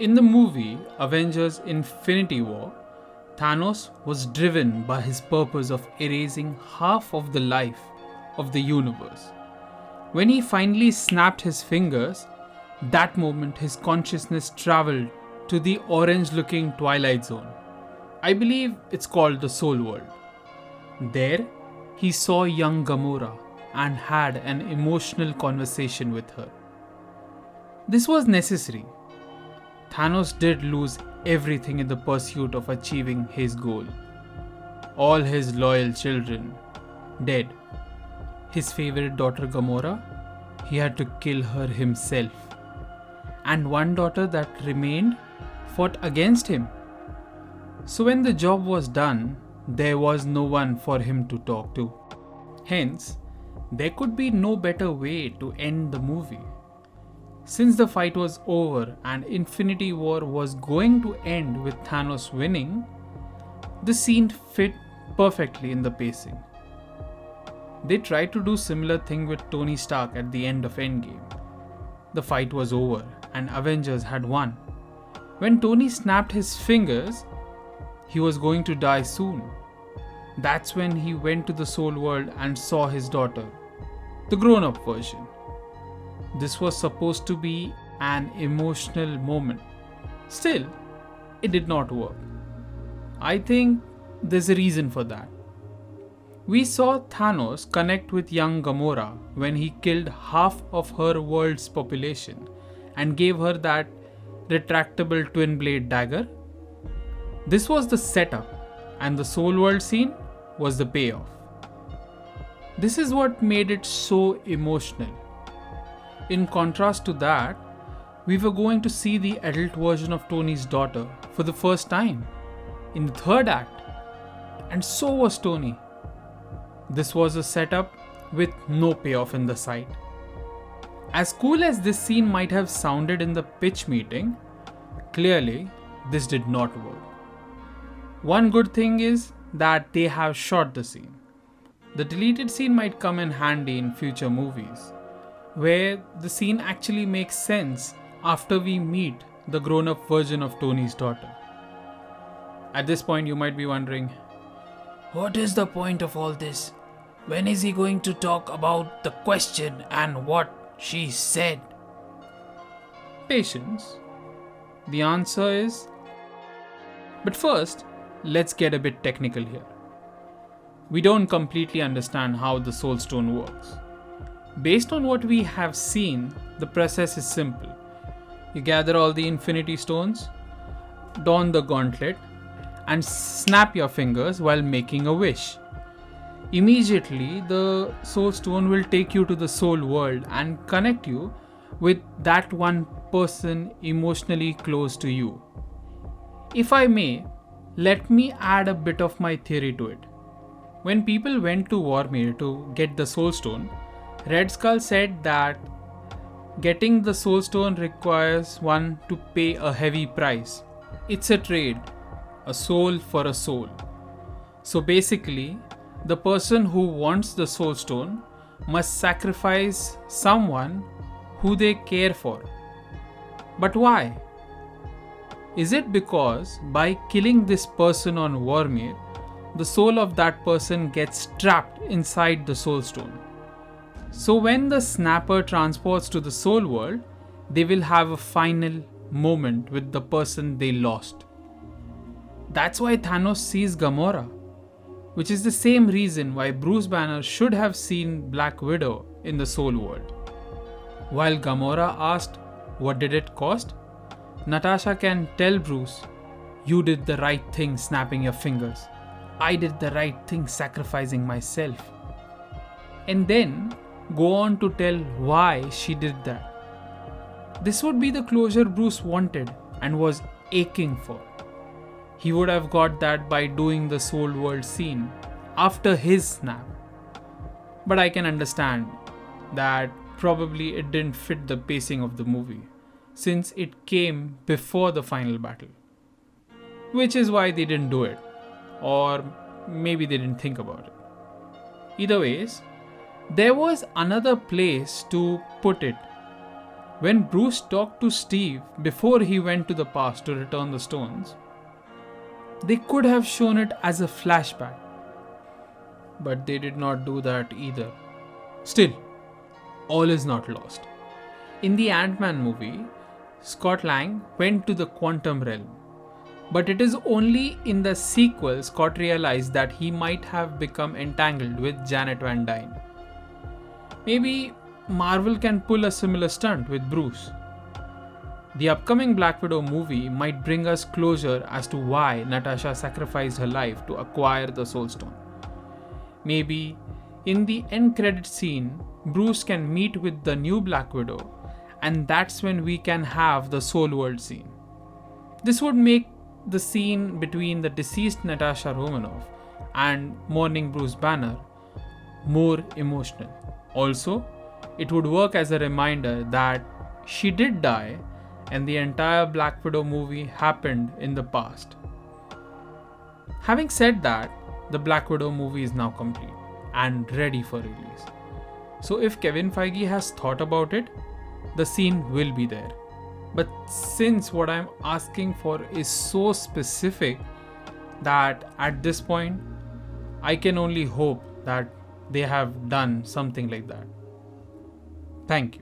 In the movie Avengers Infinity War, Thanos was driven by his purpose of erasing half of the life of the universe. When he finally snapped his fingers, that moment his consciousness traveled to the orange looking twilight zone. I believe it's called the Soul World. There, he saw young Gamora and had an emotional conversation with her. This was necessary. Thanos did lose everything in the pursuit of achieving his goal. All his loyal children dead. His favorite daughter Gamora, he had to kill her himself. And one daughter that remained fought against him. So when the job was done, there was no one for him to talk to. Hence, there could be no better way to end the movie. Since the fight was over and Infinity War was going to end with Thanos winning, the scene fit perfectly in the pacing. They tried to do similar thing with Tony Stark at the end of Endgame. The fight was over and Avengers had won. When Tony snapped his fingers, he was going to die soon. That's when he went to the Soul World and saw his daughter, the grown-up version. This was supposed to be an emotional moment. Still, it did not work. I think there's a reason for that. We saw Thanos connect with young Gamora when he killed half of her world's population and gave her that retractable twin blade dagger. This was the setup, and the Soul World scene was the payoff. This is what made it so emotional. In contrast to that, we were going to see the adult version of Tony's daughter for the first time in the third act, and so was Tony. This was a setup with no payoff in the sight. As cool as this scene might have sounded in the pitch meeting, clearly this did not work. One good thing is that they have shot the scene. The deleted scene might come in handy in future movies, where the scene actually makes sense after we meet the grown-up version of Tony's daughter. At this point you might be wondering, what is the point of all this? When is he going to talk about the question and what she said? Patience. The answer is... But first, let's get a bit technical here. We don't completely understand how the Soul Stone works. Based on what we have seen, the process is simple. You gather all the Infinity Stones, don the gauntlet, and snap your fingers while making a wish. Immediately, the Soul Stone will take you to the Soul World and connect you with that one person emotionally close to you. If I may, let me add a bit of my theory to it. When people went to Vormir to get the Soul Stone, Red Skull said that getting the Soul Stone requires one to pay a heavy price. It's a trade, a soul for a soul. So basically, the person who wants the Soul Stone must sacrifice someone who they care for. But why? Is it because by killing this person on Vormir, the soul of that person gets trapped inside the Soul Stone? So when the snapper transports to the Soul World, they will have a final moment with the person they lost. That's why Thanos sees Gamora, which is the same reason why Bruce Banner should have seen Black Widow in the Soul World. While Gamora asked, "What did it cost?" Natasha can tell Bruce, "You did the right thing snapping your fingers. I did the right thing sacrificing myself." And then go on to tell why she did that. This would be the closure Bruce wanted and was aching for. He would have got that by doing the Soul World scene after his snap. But I can understand that probably it didn't fit the pacing of the movie, since it came before the final battle. Which is why they didn't do it. Or maybe they didn't think about it. Either ways, there was another place to put it. When Bruce talked to Steve before he went to the past to return the stones, they could have shown it as a flashback. But they did not do that either. Still, all is not lost. In the Ant-Man movie, Scott Lang went to the quantum realm. But it is only in the sequel Scott realized that he might have become entangled with Janet Van Dyne. Maybe Marvel can pull a similar stunt with Bruce. The upcoming Black Widow movie might bring us closure as to why Natasha sacrificed her life to acquire the Soul Stone. Maybe in the end credit scene, Bruce can meet with the new Black Widow, and that's when we can have the Soul World scene. This would make the scene between the deceased Natasha Romanoff and mourning Bruce Banner more emotional. Also, it would work as a reminder that she did die and the entire Black Widow movie happened in the past. Having said that, the Black Widow movie is now complete and ready for release. So if Kevin Feige has thought about it, the scene will be there. But since what I'm asking for is so specific that at this point, I can only hope that they have done something like that. Thank you.